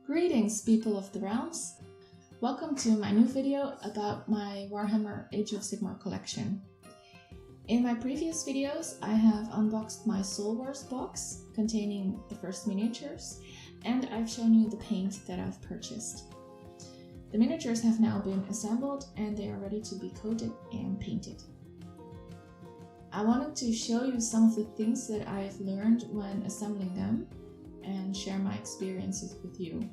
Greetings, people of the realms! Welcome to my new video about my Warhammer Age of Sigmar collection. In my previous videos, I have unboxed my Soul Wars box containing the first miniatures, and I've shown you the paint that I've purchased. The miniatures have now been assembled and they are ready to be coated and painted. I wanted to show you some of the things that I've learned when assembling them and share my experiences with you,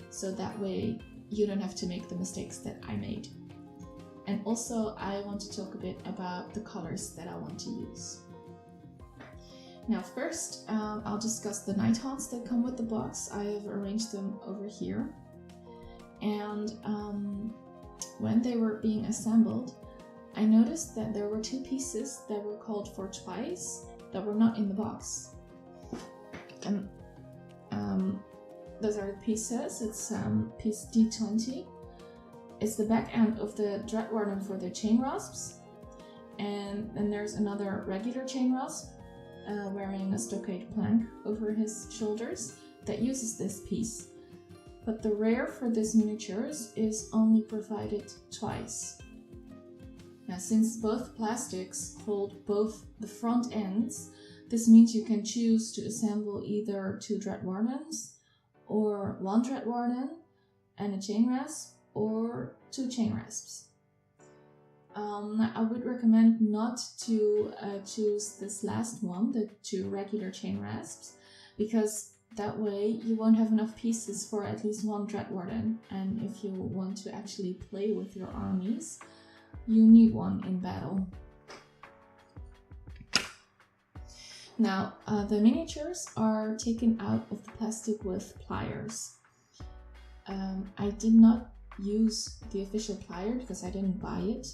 so that way you don't have to make the mistakes that I made. And also I want to talk a bit about the colors that I want to use. Now first, I'll discuss the Nighthaunts that come with the box. I have arranged them over here. And when they were being assembled, I noticed that there were two pieces that were called for twice that were not in the box. And those are the pieces. It's piece D20. It's the back end of the Dreadwarden for the chain rasps. And then there's another regular chain rasp wearing a stockade plank over his shoulders that uses this piece. But the rare for these miniatures is only provided twice. Now, since both plastics hold both the front ends, this means you can choose to assemble either two Dreadwardens, or one Dreadwarden and a chain rasp, or two chain rasps. I would recommend not to choose this last one, the two regular chain rasps, because that way you won't have enough pieces for at least one Dreadwarden, and if you want to actually play with your armies, you need one in battle. Now, the miniatures are taken out of the plastic with pliers. I did not use the official plier because I didn't buy it,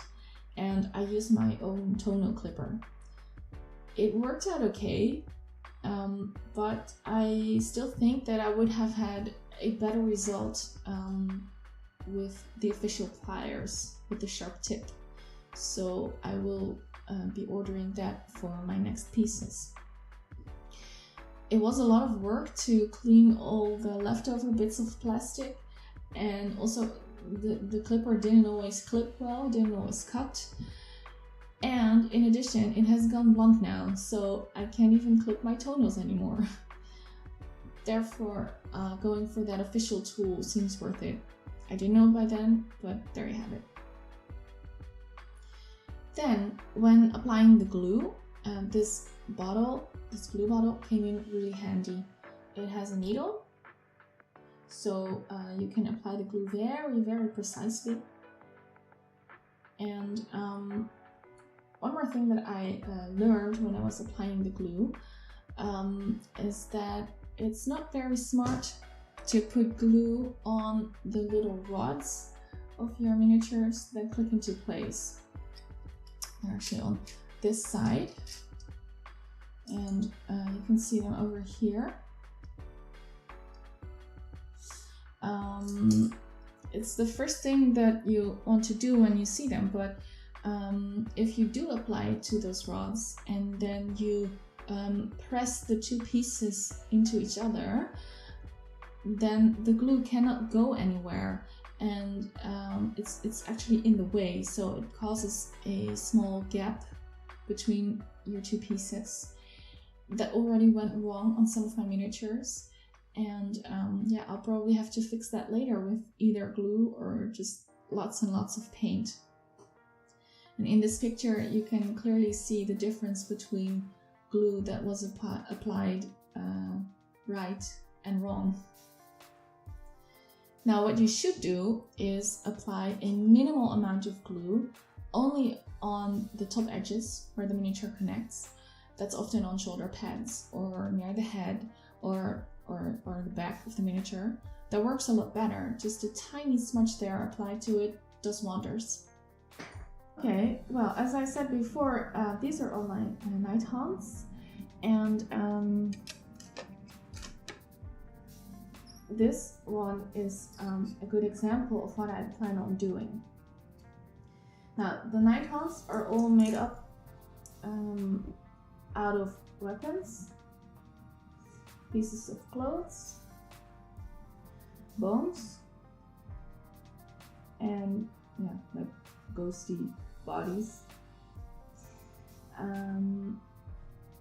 and I used my own toner clipper. It worked out okay, but I still think that I would have had a better result with the official pliers with the sharp tip. So I will be ordering that for my next pieces. It was a lot of work to clean all the leftover bits of plastic, and also the clipper didn't always clip well, didn't always cut. And in addition, it has gone blunt now, so I can't even clip my toenails anymore. Therefore, going for that official tool seems worth it. I didn't know by then, but there you have it. Then, when applying the glue, this glue bottle came in really handy. It has a needle, so you can apply the glue very, very precisely. And one more thing that I learned when I was applying the glue is that it's not very smart to put glue on the little rods of your miniatures that click into place. They're actually on this side, and you can see them over here. It's the first thing that you want to do when you see them, but if you do apply it to those rods and then you press the two pieces into each other, then the glue cannot go anywhere, and it's actually in the way, so it causes a small gap between your two pieces. That already went wrong on some of my miniatures, and yeah, I'll probably have to fix that later with either glue or just lots and lots of paint. And in this picture you can clearly see the difference between glue that was applied right and wrong. Now, what you should do is apply a minimal amount of glue only on the top edges where the miniature connects. That's often on shoulder pads or near the head or the back of the miniature. That works a lot better. Just a tiny smudge there applied to it does wonders. Okay, well, as I said before, these are all my Nighthaunts, and this one is a good example of what I plan on doing. Now, the Nighthaunts are all made up out of weapons, pieces of clothes, bones and yeah, like ghosty bodies.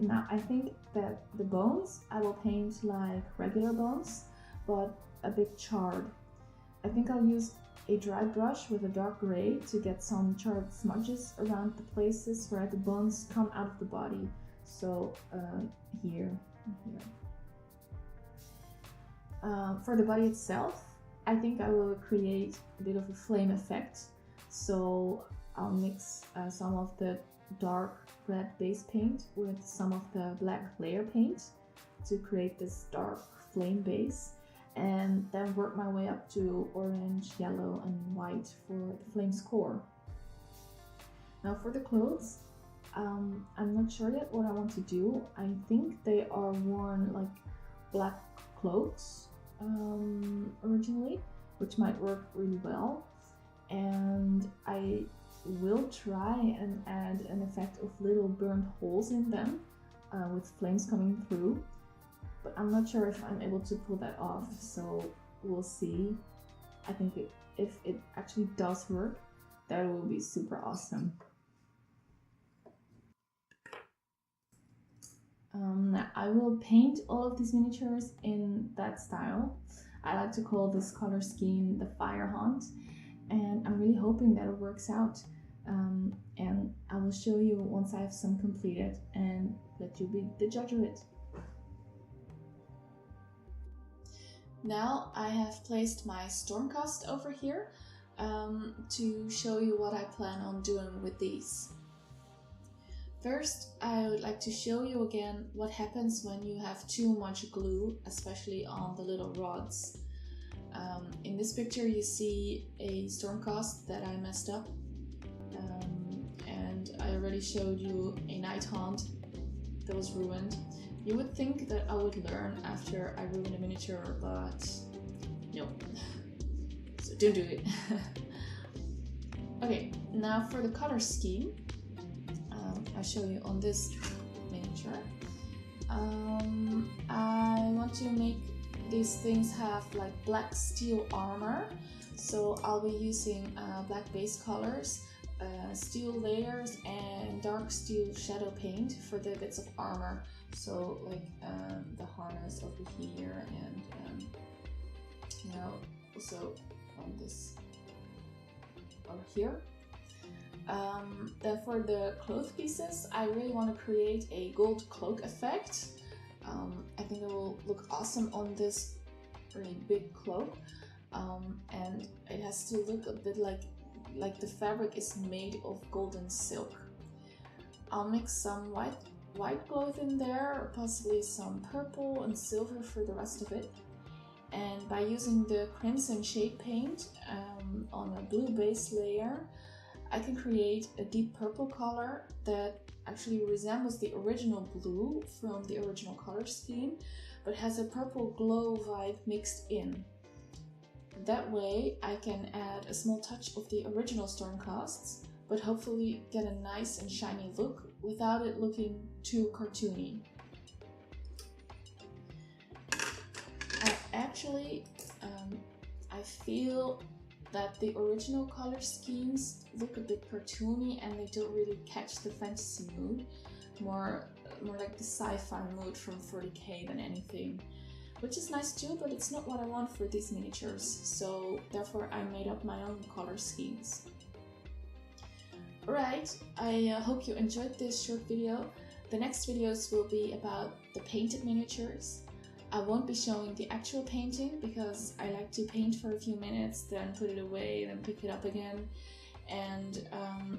Now I think that the bones I will paint like regular bones, but a bit charred. I think I'll use a dry brush with a dark gray to get some charred smudges around the places where the bones come out of the body. So here and here. For the body itself, I think I will create a bit of a flame effect. So I'll mix some of the dark red base paint with some of the black layer paint to create this dark flame base, and then work my way up to orange, yellow and white for the flame's core. Now for the clothes, I'm not sure yet what I want to do. I think they are worn like black cloaks originally, which might work really well, and I will try and add an effect of little burnt holes in them with flames coming through, but I'm not sure if I'm able to pull that off, so we'll see. I think if it actually does work, that will be super awesome. I will paint all of these miniatures in that style. I like to call this color scheme the Fire Haunt, and I'm really hoping that it works out. And I will show you once I have some completed and let you be the judge of it. Now I have placed my Stormcast over here to show you what I plan on doing with these. First, I would like to show you again what happens when you have too much glue, especially on the little rods. In this picture you see a Stormcast that I messed up, and I already showed you a Night Haunt that was ruined. You would think that I would learn after I ruined a miniature, but no. So don't do it. Okay, now for the color scheme, I'll show you on this miniature. I want to make these things have like black steel armor, so I'll be using black base colors, steel layers and dark steel shadow paint for the bits of armor, so like the harness over here and you know, also on this over here. Then for the cloth pieces, I really want to create a gold cloak effect. I think it will look awesome on this really big cloak, and it has to look a bit like the fabric is made of golden silk. I'll mix some white cloth in there, possibly some purple and silver for the rest of it. And by using the crimson shade paint on a blue base layer, I can create a deep purple color that actually resembles the original blue from the original color scheme, but has a purple glow vibe mixed in. That way I can add a small touch of the original Stormcasts, but hopefully get a nice and shiny look without it looking too cartoony. I feel that the original color schemes look a bit cartoony and they don't really catch the fantasy mood, more like the sci-fi mood from 40k than anything, which is nice too, but it's not what I want for these miniatures, so therefore I made up my own color schemes. Alright, I hope you enjoyed this short video. The next videos will be about the painted miniatures. I won't be showing the actual painting because I like to paint for a few minutes, then put it away, then pick it up again, and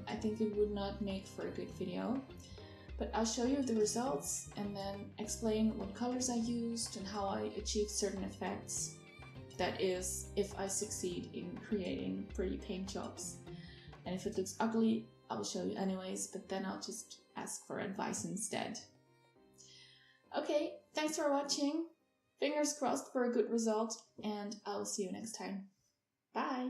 I think it would not make for a good video. But I'll show you the results and then explain what colors I used and how I achieved certain effects. That is, if I succeed in creating pretty paint jobs. And if it looks ugly, I will show you anyways, but then I'll just ask for advice instead. Okay, thanks for watching. Fingers crossed for a good result, and I'll see you next time. Bye!